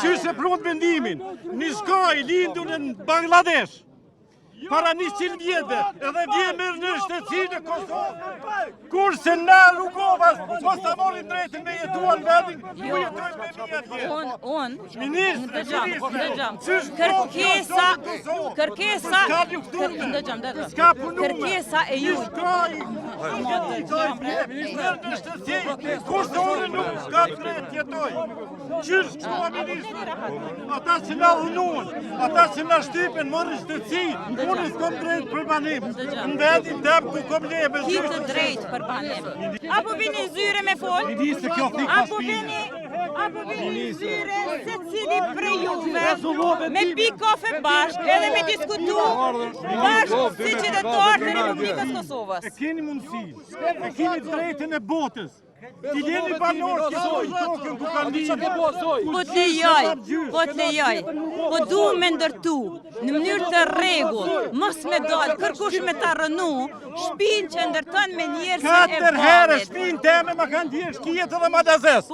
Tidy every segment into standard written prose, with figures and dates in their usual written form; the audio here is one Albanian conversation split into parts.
Qyshe prut vendimin, një shkaj lindur në Bangladesh, para 100 vjetëve, edhe vje mirë në shtetësinë e Kosovë, kurse na Rugovas, mos ta morin drejtën me jetuar vendin, ku jetojnë me mjetë kërkesa e ju. Kurse unë nuk ka drejt jetoj. Qysh shkua ministra, ata që na dhunuan, ata që na shtypen, morën shtetësi, unë s'kom drejt për banim. Në vendin tem ku kom lebe. Ki të drejt për banim. Apo vini zyre me fol, apo vini zyre se cili prej juve, me pi kafe bashk edhe me diskutu bashk si qytetarë të Republikës Kosovës. E keni mundësi, e keni drejtën e botës. Ti jeni banorë që dojnë tokën ku kanë linë. Po të lejoj, po du me ndërtu në mënyrë të rregull, mos me dalë, kërkush me ta rënu, shpinë që ndërton me njerëz e 4 herë shpinë teme ma kanë dhjerë shkijet edhe madazes.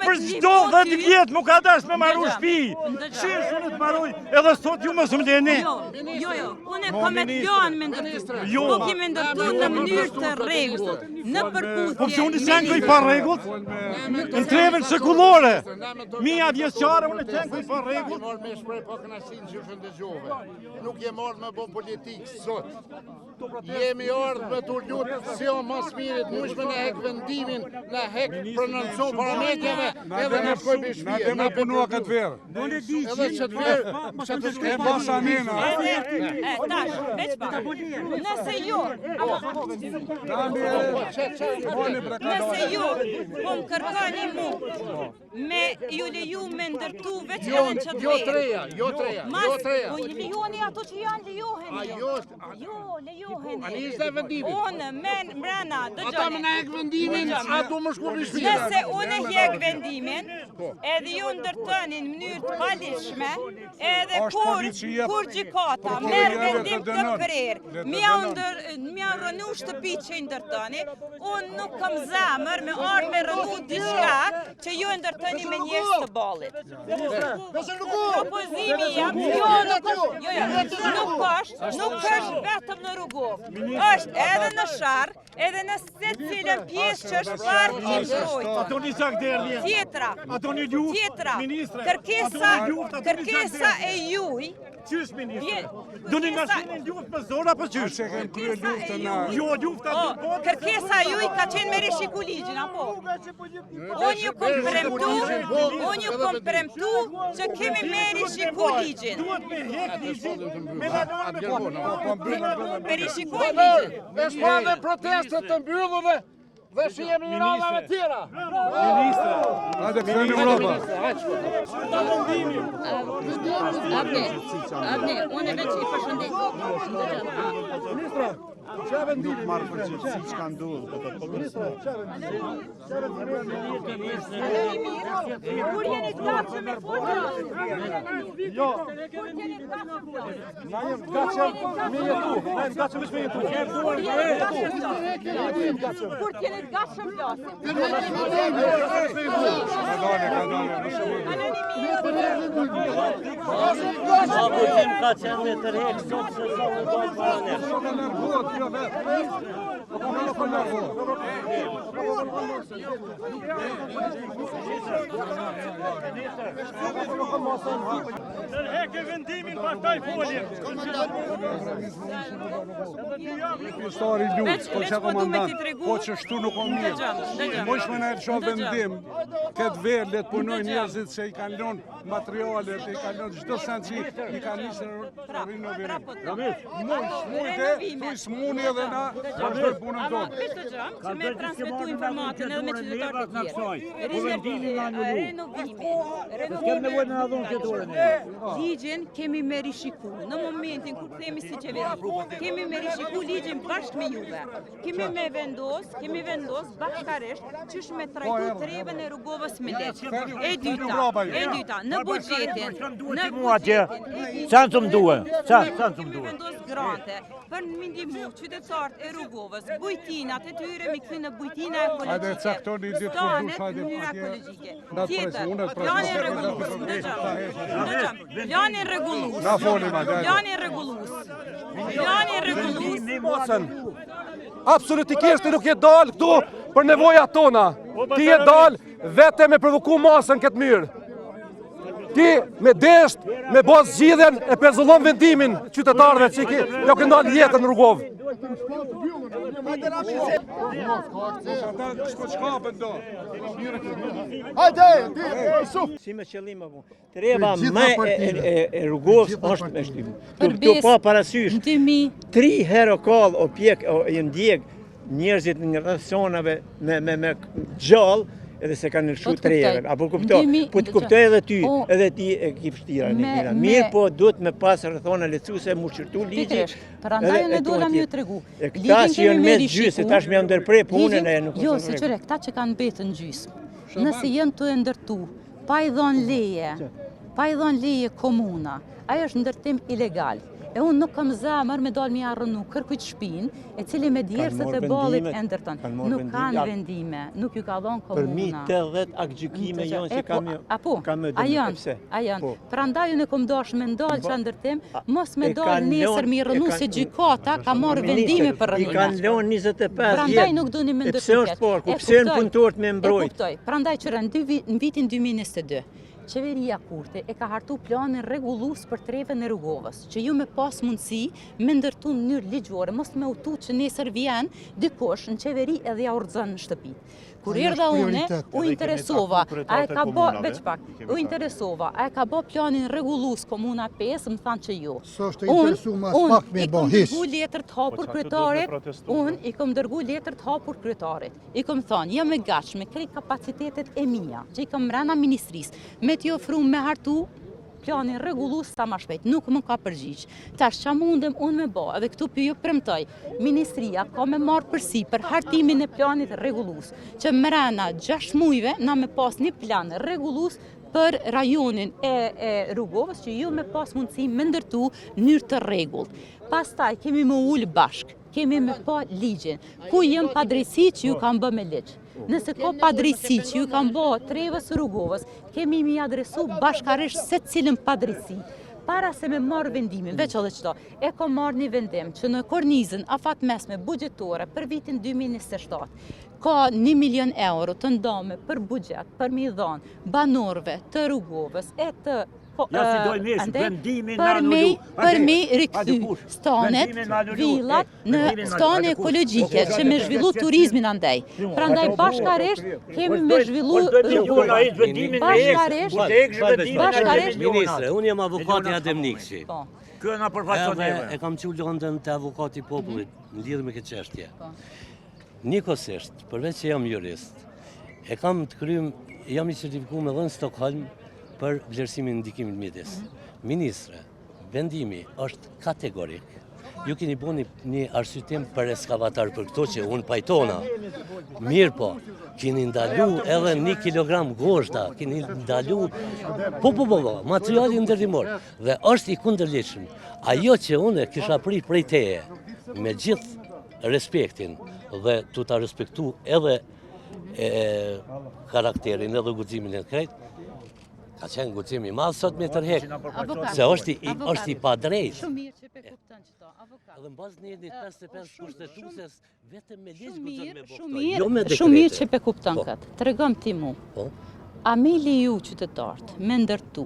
Për çdo 10 vjetë mu ka dash me maru shpi. Shirë unë të maruj, edhe sot ju më së mleni. Jo, unë kam e plan me ndërtu. Po kemi ndërtu në mënyrë të rregull, në përputhje. Qenkoj pa regullt, në treven shekullore. Mija vjeqare, unë qenkoj pa regullt. Nuk me shprej pa kënaqësinë që shëndëgjove. Nuk jem ardhë me bo politikë sot. Jemi ardhë me të lutë si o mas mirit, mushme në hek vendimin, në hek prononco parametjeve, edhe në shkoj për shpije. Na punua këtë verë. Edhe që të verë, që të shkoj E basa nena. Tash, veç pa. Nëse ju, nëse ju, po më kërkani mu, me ju leju me ndërtu veç edhe në qëtë verë. Jo treja. Po lejoni ato që janë lejoheni. Jo, lejoheni. A një ishte vendimin? Unë, men, mrena, Ata me në hek vendimin, ato më shku për shpije. Nëse unë hjek vendimin, edhe ju ndërtënin mënyrë të palishme, edhe kur gjikata merë vendim të prerë, mja rënu shtëpi që i ndërtëni, unë nuk kam zemër me ardhë me rënu diçka që ju ndërtëni me njërës të balit. Propozimi jam, nuk është vetëm në Rugov, është edhe në Sharr, edhe në se cilën pjesë që është parë i mbrojtë. Ato një qak derje. Tjetra, kërkesa e juj. Qysh, ministra? Do një nga shinin luft për zona për qysh? Se kem krye luftën na. Jo, lufta të botë. Kërkesa juj ka qenë me rishiku ligjin, apo? Unë ju kom premtu që kemi me rishiku ligjin. Duhet me hek ligjin, me valor Me rishiku ligjin. Me shpande protestet të mbyllur dhe që jemi një radhave tjera. Ministra. Hajde këthejnë Europa. Abne, unë e veç i përshëndet. Ministra, që vendimi? Nuk marrë për që si që ndodhë. Kur jeni të gatshëm me folja? Jo. Kur jeni të gatshëm me folja? Na jem gatshëm me jetu. Na jem gatshëm me jetu. Kur jeni të gatshëm flasim? Apo tim ka qenë me të rejkë sot se sa më dojnë para nërë. Tërheke vendimin pastaj foljen. Pistari lutë, po që komandant, po që shtu nuk o mirë. Mosh me në e qa vendim, këtë verë le të punoj njerëzit që i kanë lënë materialet, i kanë lënë çdo sent që i kanë njësë rinovirim. Thuj s'muni edhe na, vazhdoj punën tonë. Këtë gjëmë që me transmitu informatën edhe me qytetarët të tjerë. Renovimi, ligjin kemi me rishiku. Në momentin kur themi si qeveri, kemi me rishiku ligjin bashkë me juve. Kemi me vendos bashkarisht qysh me trajtu trevën e Rugovës me leqë. E dyta, në buxhetin. Qanë të më duhe? Kemi vendos grante për në mindimu qytetarët e Rugovës, bujtinat e tyre me këthi në bujtina ekologjike. Hajde, caktoni ditë kur dush, hajde. Stanet në mënyra ekologjike. Tjetër, plani rregullor. Plani rregullus. Na foli ma, daj. Plani rregullus. Plani rregullus. Absolutikisht ti nuk je dal këtu për nevojat tona. Ti je dal vetëm me provoku masën këtë mirë. Ti me desht, me bos zgjidhjen e pezullon vendimin qytetarëve që jo kanë dalë jetën në rrugov. Si me qëllim apo. Treba më e rrugovës është me shtyp. Tu pa parasysh. 3 herë kall o pjek o i ndjek njerëzit në rrethonave me gjallë edhe se kanë lëshu 3 herë. Apo kuptoj. Po të kuptoj edhe ty, edhe ti e ke vështira në kina. Mirë po duhet me pas rrethona lecuese mu shërtu ligji. Prandaj ne dola më tregu. Këta që janë me gjysë tash më ndërprer punën e nuk. Jo, se çore, këta që kanë mbetur në gjysmë. Nëse janë të ndërtu, pa i dhënë leje komuna, ajo është ndërtim ilegal. E unë nuk kam zemër me dalë mi arrënu kërkujt shpinë, e cili me djerësët e balit e ndërton. Nuk kanë vendime, nuk ju ka dhonë komuna. Për mi 80 akgjykime jonë që kam me dëmë. A janë. Pra ndaj unë e kom dash me ndalë që ndërtim, mos me dalë nesër mi rënu se gjykata ka marrë vendime për rënime. I kanë lonë 25 vjetë. Pra ndaj nuk do një me ndërtu pse është por, ku pse në punëtorët me mbrojt. Pra ndaj që në vitin 2022, Qeveria Kurti e ka hartu planin rregullus për trevën e rrugovës, që ju me pas mundësi me ndërtu në mënyrë ligjore, mos me utu që nesër vjen dikush në qeveri edhe ja urxhon në shtëpi. Kur erdha une, u interesova, a e ka bë veç pak, u interesova, a e ka bë planin rregullus Komuna 5, më thanë që jo. Unë i kom dërgu letër të hapur kryetarit, i kom thënë, jam e gatshme me krejt kapacitetet e mia, që i kom mrena ministrisë, me t'i ofru me hartu planin rregullus sa ma shpejt, nuk më ka përgjigj. Tash qa mundem unë me ba, edhe këtu për ju premtoj, Ministria ka me marrë përsi për hartimin e planit rregullus, që mrena 6 mujve na me pas një plan rregullus për rajonin e rrugovës, që ju me pas mundësi me ndërtu mënyrë të rregullt. Pastaj kemi me ullë bashk, kemi me pa ligjin, ku jem padrejsi që ju kam bë me ligj. Nëse ka padrejsi që ju kam bë trevës rrugovës, kemi mi adresu bashkarisht se cilën padrejsi. Para se me marrë vendimin, veç edhe qëto, e ka marrë një vendim që në kornizën afat mesme bugjetore për vitin 2027, ka 1 milion euro të ndame për bugjet, për mi dhanë banorëve të rrugovës e të për me rikthy stanet, villat në stane ekologjike që me zhvillu turizmin andej. Prandaj bashkarisht kemi me zhvillu bashkarisht. Ministre, unë jam avokati Adem Nikshi. E kam qu lëndën të avokati popullit në lidhë me këtë çështje. Njëkohësisht, përveç që jam jurist, e kam të krym, jam i certifikuar edhe në Stockholm për vlerësimin ndikimit midis. Ministre, vendimi është kategorik. Ju keni bën një arsyetim për eskavatar për këto që unë pajtona. Mirë po, keni ndalu edhe 1 kilogram goshta, keni ndalu materiali ndërtimor dhe është i kundërligjshëm. Ajo që unë kisha prit prej teje, me gjithë respektin dhe tu ta respektu edhe karakterin edhe guximin e krejt, ka qenë guximi madh sot me tërhek, se është i padrejtë. Shumë mirë që pe kupton qëto, avokat. Edhe mbas një 55 kushtetuses, vetëm me ligj guxon me boftoj. Shumë mirë që pe kupton këtë. Tregom ti mu. A me leju qytetarët me ndërtu,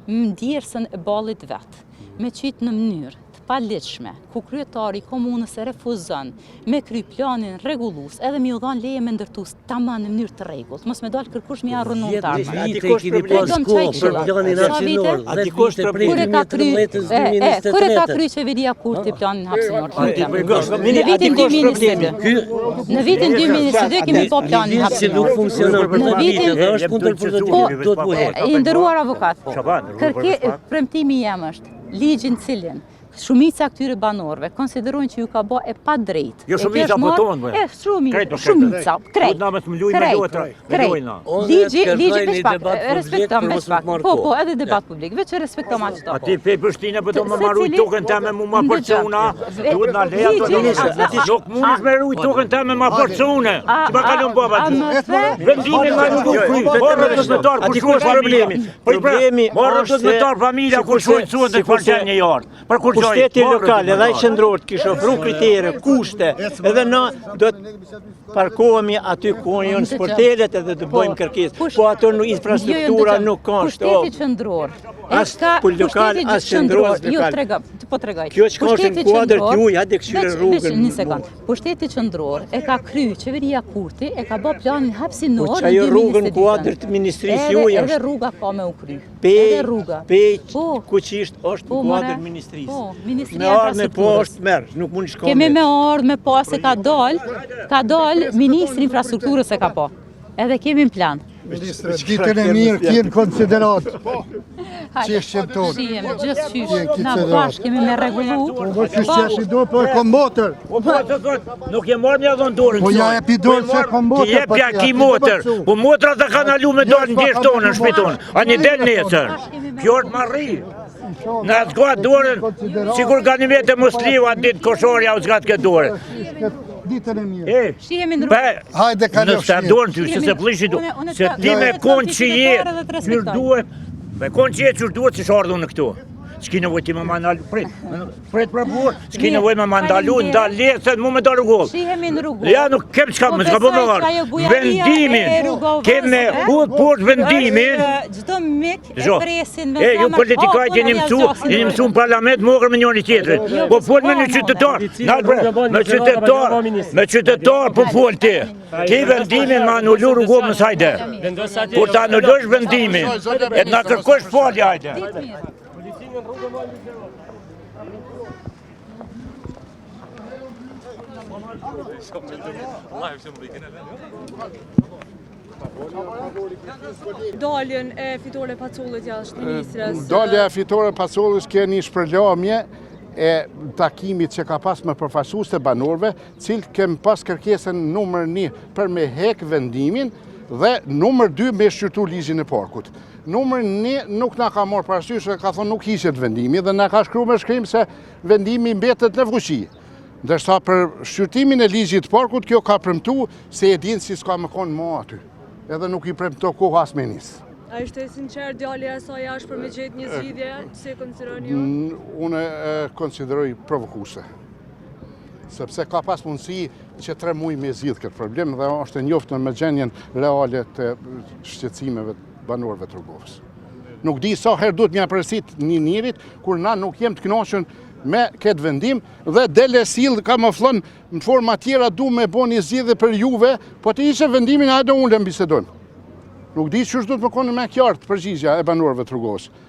më djersën e ballit vetë, me qitë në mënyrë të paligjshme, ku kryetari komunës e refuzon me kry planin rregullus, edhe mi u dhanë leje me ndërtus tamam në mënyrë të rregullt, mos me dalë kërkush mi arrënu të armën. Kur e ka kry qeveria Kurti planin hapësinor? Në vitin 2022. Në vitin 2022 kemi po planin hapësinor. Nuk funksionon për të vitin dhe është kundër procedurës, duhet buhet. I nderuar avokat, premtimi jem është ligjin cilin Shumica këtyre banorëve konsiderojnë që ju ka bë e pa drejt. Jo shumica po tonë. Shumica, krejt. Ligji veç pak, respektom veç pak. Po, edhe debat publik, veç respektom aq to. Ti pe Prishtinë po do më marroj tokën tëme më porciona. Duhet na leja ato. Nuk mundesh me rujt tokën tëme më porcione. Ti pa kalon baba ti. Vendimin ma nuk kry. Morë të zmetar kur shkruaj problemi. Morë të zmetar familja kur shkruaj suën të kvartën një jarë. Për kur Pushteti lokal edhe ai qendror kishte ofruar kritere, kushte, edhe na do të parkohemi aty ku janë sportelet edhe të bëjmë kërkesë. Po ato në infrastruktura nuk ka. Pushteti qendror. As lokal, as qendror. Jo, po tregoj. Kjo çka është në kuadër juaj, hajde këshire rrugën. Një sekond. Pushteti qendror e ka kryer qeveria Kurti, e ka bë planin hapësinor. Po çajo rrugën kuadër të ministrisë juaj. Edhe rruga ka me u kry. Edhe rruga. Kuqisht është kuadër ministrisë. Po, ministria me ardhmë po është merr, nuk mund të shkojmë. Kemi me ardhmë po se ka dal ministri infrastrukturës e ka po. Edhe kemi në plan. Ministre, ditën e mirë kjenë konsiderat. Qeshqen tonë. Shihem, gjithë qysh. Na bashkë kemi me regullu. Po qeshqen do, po e kom motër. Nuk e marrë një dhënë dorën. Po ja e pi dorën se kom motër. Ti jepja ki motër. Po motrat dhe kanë alu me dorën në gjesht tonë në shpitonë. A një del nesër. Kjo është marri. Në atë zgatë dorën, sikur ka një vete musliu atë ditë koshorja u zgatë këtë dorën. Ditën e mirë. Shihemi në rrugë. Hajde ka në dorën ty, se plishit du. Se ti me konë që jetë, qërë duhet, me konë që jetë qërë duhet që shardhu në këtu. S'ki nevoj ti me mandalu, prit për burë, s'ki nevoj me mandalu, ndalë lesën, mu me do rrugollë. Shihemi në rrugollë. Ja, nuk kem s'ka, më s'ka po me varë. Vendimin, kem me hudë poshtë vendimin. Gjdo mik e presin me ju politikajt jeni mësu në parlament, mogër me njëri tjetërit. Po fol me një qytetar, me qytetar po fol ti. Ti vendimin ma anullu rrugollë në sajde. Kur ta anullush vendimin, e të na kërkosh falja hajde. Daljen e fitore Pacollit jashtë ministres. Dalja e fitore Pacollit keni shpërlamje e takimit që ka pas me përfaqësues të banorëve, cilë kem pas kërkesën numër 1 për me hek vendimin dhe numër 2 me shqyrtu ligjin e parkut. Numër 1 nuk na ka marrë parasysh dhe ka thonë nuk hishet vendimi dhe na ka shkruar me shkrim se vendimi mbetet në fuqi. Ndërsa për shqyrtimin e ligjit të parkut kjo ka premtu se e dinë si s'ka më konë më aty. Edhe nuk i premto kohë as me nisë. A ishte sinqer djalja e saj jashtë për me gjetë një zgjidhje, si e konsideroni ju? Unë e konsideroj provokuese. Sepse ka pas mundësi që 3 muaj me zgjidh këtë problem dhe është e njoftën me gjenjen reale të shqetësimeve të banorëve të rrugovës. Nuk di sa herë duhet mja përësit një njerit, kur na nuk jem të kënaqur me këtë vendim dhe dele sill ka më flon në forma tjera du me bo një zgjidhje për juve, po të ishe vendimin hajde unë le mbisedojmë. Nuk di ç'është duhet më konë me qartë përgjigja e banorëve të rrugovës.